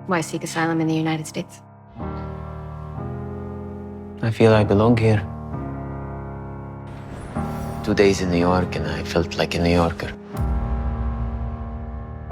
Why seek asylum in the United States? I feel I belong here. 2 days in New York and I felt like a New Yorker.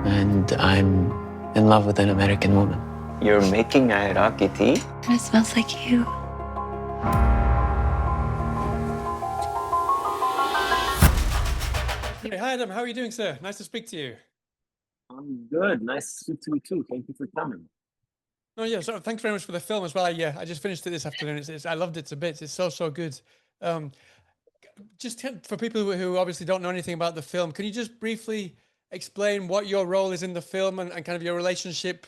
And I'm in love with an American woman. You're making Iraqi tea? And it smells like you. Hey, hi Adam, how are you doing, sir? Nice to speak to you. I'm good. Nice to speak to you too. Thank you for coming. Oh yeah, so thanks very much for the film as well. I just finished it this afternoon. I loved it to bits. It's so good. Um, for people who obviously don't know anything about the film, can you just briefly explain what your role is in the film and kind of your relationship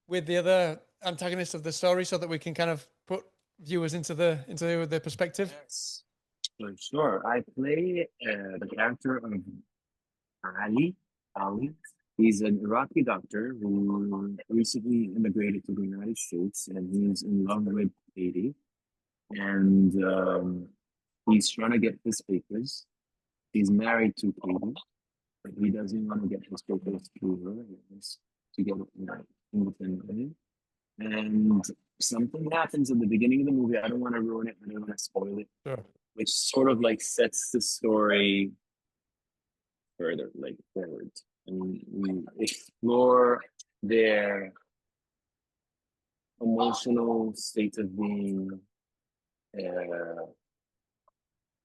with the other antagonists of the story, so that we can kind of put viewers into the perspective? Yes, for sure. I play the character of Ali. Ali. He's an Iraqi doctor who recently immigrated to the United States, and he's in love with Hadi. And he's trying to get his papers. He's married to Hadi, but he doesn't want to get his papers through her. He wants to get it independently. And something happens at the beginning of the movie. I don't want to ruin it. I don't want to spoil it. Sure. Which sort of like sets the story further, like forward. And we explore their emotional state of being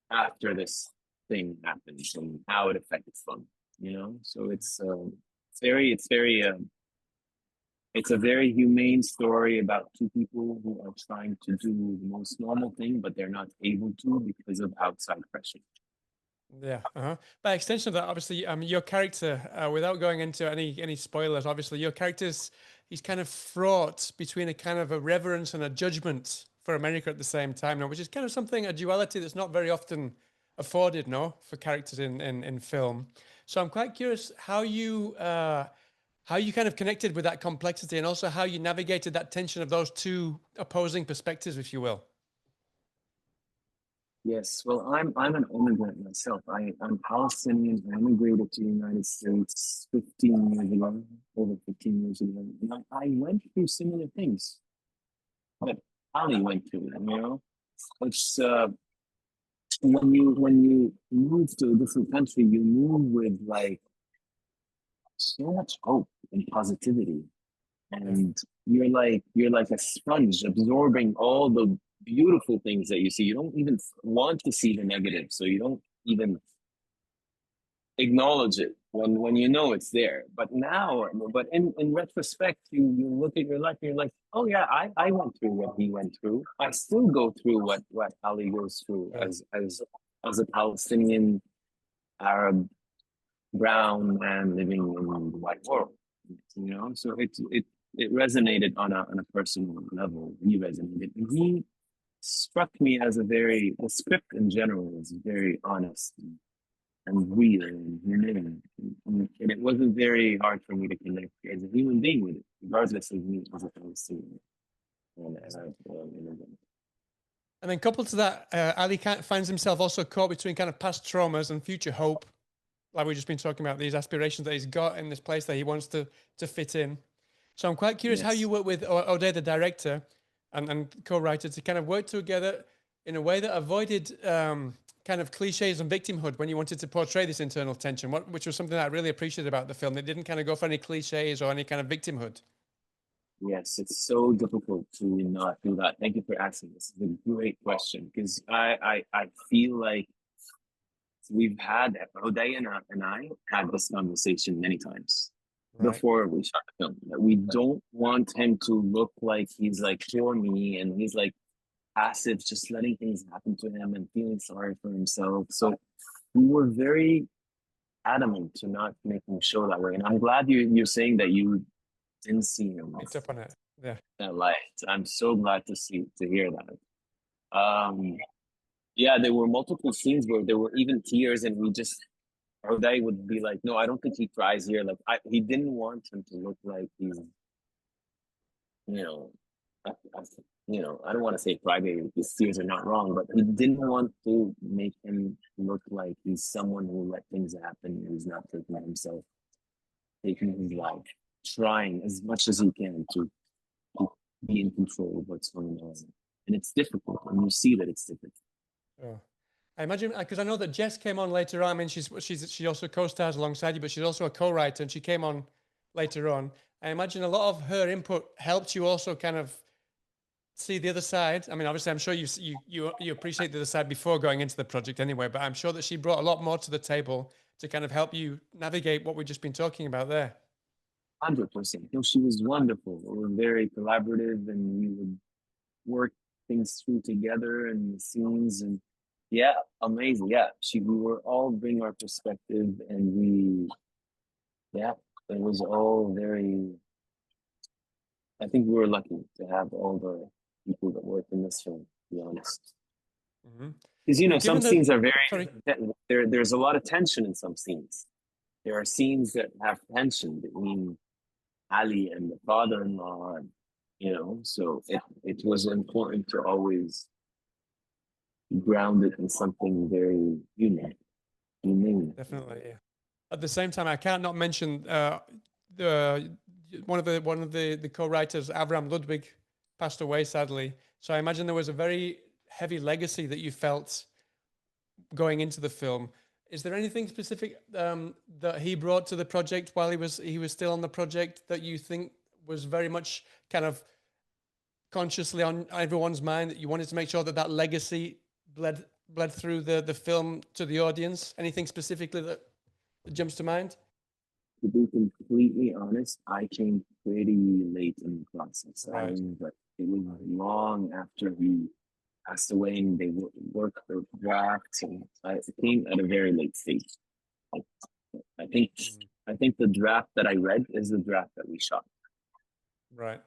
after this thing happens and how it affects them, you know? So it's a very humane story about two people who are trying to do the most normal thing, but they're not able to because of outside pressure. Yeah. By extension of that, obviously, your character, without going into any spoilers, obviously, your character's he's kind of fraught between a kind of a reverence and a judgment for America at the same time, now, which is kind of something, a duality that's not very often afforded, no, for characters in film. So I'm quite curious how you kind of connected with that complexity, and also how you navigated that tension of those two opposing perspectives, if you will. Yes, well, I'm an immigrant myself. I'm Palestinian. I immigrated to the United States 15 years ago, over 15 years ago. And I went through similar things that Ali went through, you know? It's when you move to a different country, you move with like so much hope and positivity. And you're like a sponge absorbing all the beautiful things that you see. You don't even want to see the negative, so you don't even acknowledge it when you know it's there. But now, but in retrospect, you look at your life and you're like, oh yeah, I went through what he went through. I still go through what Ali goes through as a Palestinian Arab brown man living in the white world. You know, so it resonated on a personal level. He resonated. And he struck me as the script in general is very honest and real and humane. And it wasn't very hard for me to connect as a human being with it, regardless of me as a Palestinian. And then coupled to that, Ali finds himself also caught between kind of past traumas and future hope, like we've just been talking about, these aspirations that he's got in this place that he wants to fit in. So I'm quite curious how you work with Oday, the director and co-writer, to kind of work together in a way that avoided kind of cliches and victimhood when you wanted to portray this internal tension, which was something that I really appreciated about the film. It didn't kind of go for any cliches or any kind of victimhood. Yes, it's so difficult to not do that. Thank you for asking this. It's a great question because I feel like we've had Oday and I had this conversation many times before we shot the film. That we don't want him to look like he's like for me and he's like passive, just letting things happen to him and feeling sorry for himself. So we were very adamant to not make him show that way. And I'm glad you're saying that you didn't see him. Picked up on it. Yeah. That light. I'm so glad to hear that. Yeah, there were multiple scenes where there were even tears, and Oday would be like, "No, I don't think he cries here." Like, he didn't want him to look like he's, you know, I don't want to say crybaby because tears are not wrong, but he didn't want to make him look like he's someone who let things happen and he's not taking his life trying as much as he can to be in control of what's going on. And it's difficult, and you see that it's difficult. Oh. I imagine, because I know that Jess came on later on. I mean, she also co-stars alongside you, but she's also a co-writer, and she came on later on. I imagine a lot of her input helped you also kind of see the other side. I mean, obviously, I'm sure you appreciate the other side before going into the project anyway, but I'm sure that she brought a lot more to the table to kind of help you navigate what we've just been talking about there. 100%. No, she was wonderful. We were very collaborative, and we would work things through together and the scenes, and yeah, amazing. Yeah, we were all bring our perspective, and it was all very. I think we were lucky to have all the people that work in this film, to be honest. Because some scenes are very. There's a lot of tension in some scenes. There are scenes that have tension between Ali and the father-in-law, so it was important to always ground it in something very humane. Definitely, yeah. At the same time, I can't not mention one of the co-writers, Avram Ludwig, passed away sadly. So I imagine there was a very heavy legacy that you felt going into the film. Is there anything specific that he brought to the project while he was still on the project that you think was very much kind of consciously on everyone's mind, that you wanted to make sure that legacy bled through the film to the audience? Anything specifically that jumps to mind? To be completely honest, I came pretty late in the process. Right. It was long after he passed away, and they worked the drafts, and I came at a very late stage. I think the draft that I read is the draft that we shot. Right.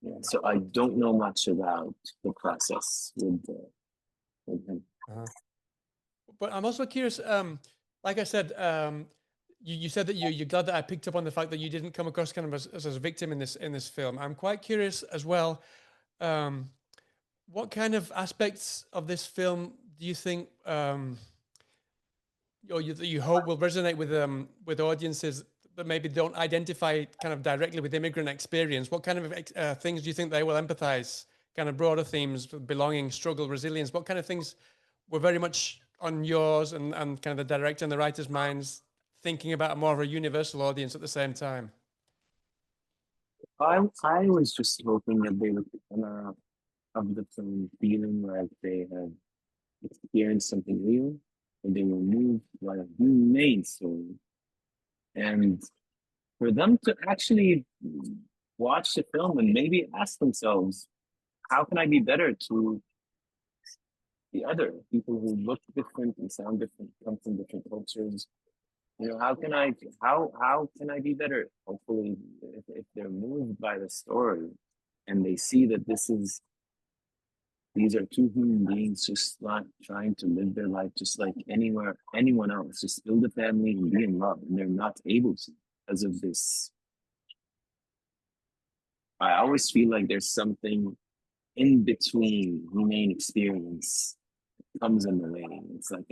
Yeah, so I don't know much about the process with him. But I'm also curious. Like I said, you said that you're glad that I picked up on the fact that you didn't come across kind of as a victim in this film. I'm quite curious as well. What kind of aspects of this film do you think, or you hope will resonate with audiences that maybe don't identify kind of directly with immigrant experience? What kind of things do you think they will empathize? Kind of broader themes, belonging, struggle, resilience. What kind of things were very much on yours and kind of the director and the writer's minds, thinking about more of a universal audience at the same time? I was just hoping that they would come out of the film feeling like they have experienced something real, and they were moved by a humane story. And for them to actually watch the film and maybe ask themselves, how can I be better to the other people who look different and sound different, come from different cultures? How can I be better? Hopefully, if they're moved by the story and they see that these are two human beings just not trying to live their life just like anyone else, just build a family and be in love, and they're not able to because of this. I always feel like there's something in between humane experience that comes in the way. It's like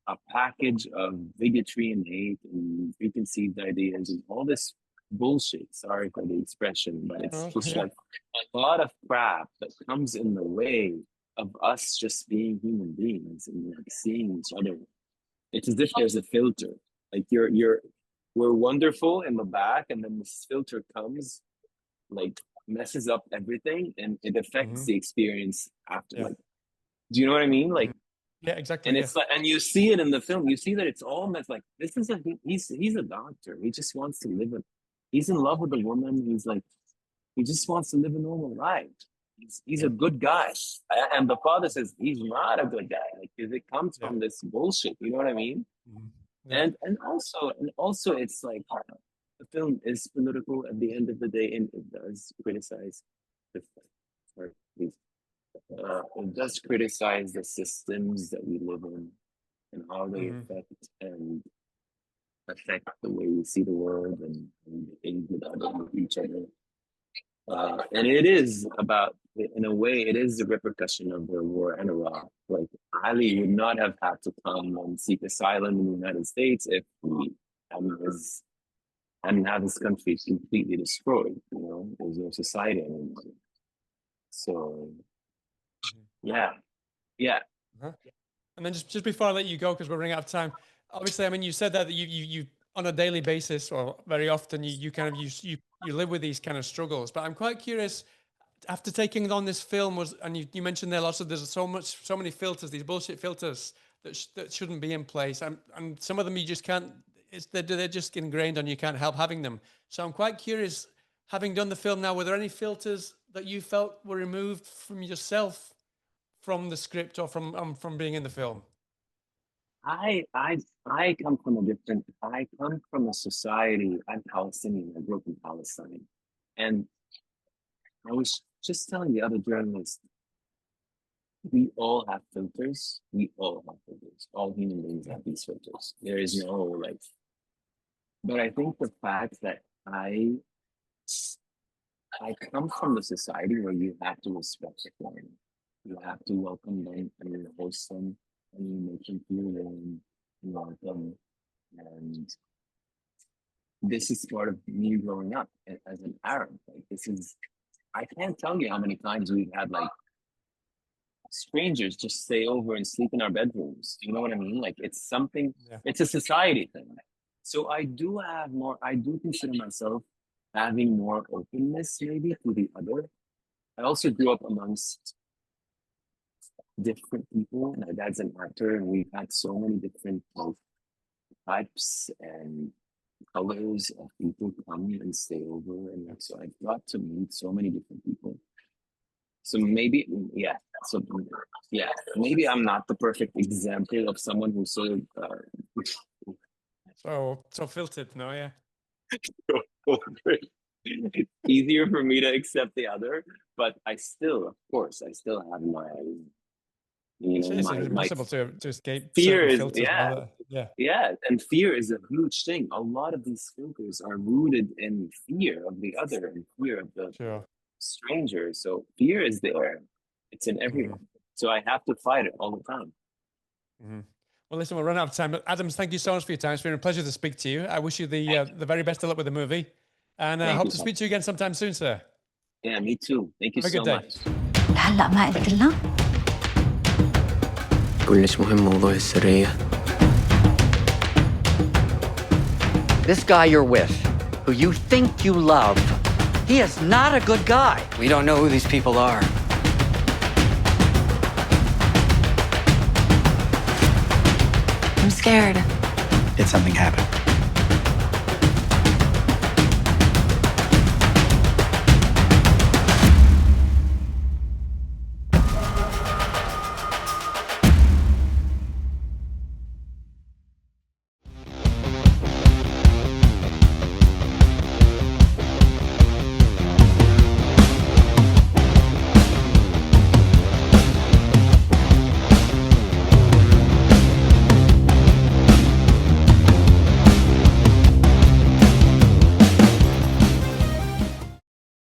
a package of bigotry and hate and preconceived ideas and all this bullshit. Sorry for the expression, but it's just like a lot of crap that comes in the way of us just being human beings and like seeing each other. It's as if there's a filter. Like we're wonderful in the back, and then this filter comes, like messes up everything, and it affects the experience after. Yeah. Like, do you know what I mean? Like, yeah, exactly. And it's like, and you see it in the film. You see that it's all messed. Like, this is he's a doctor. He just wants to live it. He's in love with a woman. He's like, he just wants to live a normal life. He's a good guy. And the father says he's not a good guy. Like, because it comes from this bullshit. You know what I mean? Yeah. And also it's like the film is political at the end of the day, and it does criticize it does criticize the systems that we live in and how they affect the way we see the world and behave with each other. And it is about, in a way, it is the repercussion of the war in Iraq. Like, Ali would not have had to come and seek asylum in the United States if he and now this country is completely destroyed. You know, there's no society anymore. So, yeah. Uh-huh. And then just before I let you go, because we're running out of time, obviously, I mean, you said that you on a daily basis or very often you kind of you live with these kind of struggles. But I'm quite curious, after taking on this film and you mentioned there lots of there's so many filters, these bullshit filters that shouldn't be in place, and some of them you just can't. They're just ingrained and you can't help having them. So I'm quite curious, having done the film now, were there any filters that you felt were removed from yourself, from the script or from being in the film? I come from I come from a society. I'm Palestinian. I grew up in Palestine, and I was just telling the other journalists, we all have filters. We all have filters. All human beings have these filters. There is no like, but I think the fact that I come from the society where you have to respect the foreigner. You have to welcome them and you host them and you make them feel warm and welcome. And this is part of me growing up as an Arab. Like I can't tell you how many times we've had like strangers just stay over and sleep in our bedrooms. You know what I mean? Like it's something, it's a society thing. So I do consider myself having more openness maybe to the other. I also grew up amongst different people. My dad's an actor and we've had so many different types and colors of people come and stay over. And so I got to meet so many different people. So maybe, maybe I'm not the perfect example of someone who's so... So filtered, no, yeah. It's easier for me to accept the other, but I still have my, It's impossible to escape fear is, filters. and fear is a huge thing. A lot of these filters are rooted in fear of the other and fear of the stranger. So fear is there. It's in everyone. So I have to fight it all the time. Well, listen, we'll run out of time. But Adams, thank you so much for your time. It's been a pleasure to speak to you. I wish you the very best of luck with the movie. And I hope to speak to you again sometime soon, sir. Yeah, me too. Thank you so much. هلا ما قلت لنا؟ كلش مهم موضوع السرية. This guy you're with, who you think you love, he is not a good guy. We don't know who these people are. I'm scared. Did something happen?